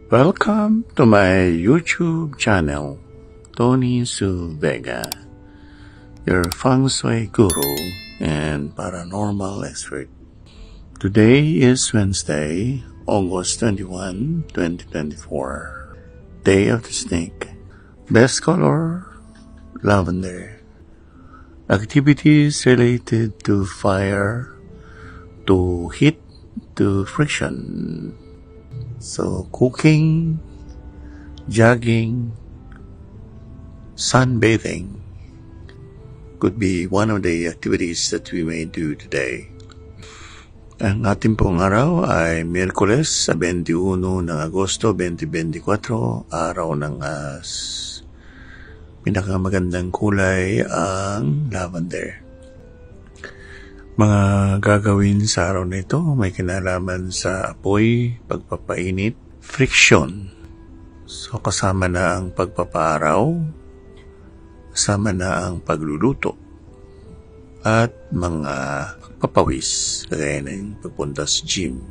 Welcome to my YouTube channel, Tony Su Vega, your feng shui guru and paranormal expert. Today is Wednesday, August 21, 2024, Day of the Snake. Best color, lavender. Activities related to fire, to heat, to friction. So cooking, jogging, sunbathing could be one of the activities that we may do today. Ang ating pong araw ay Miyerkules, 21 ng Agosto 2024, araw ng pinakamagandang kulay ang lavender. Mga gagawin sa araw na ito may kinalaman sa apoy, pagpapainit, friction. So kasama na ang pagpapaaraw, kasama na ang pagluluto, at mga pagpapawis, kagaya ng pagpunta sa gym.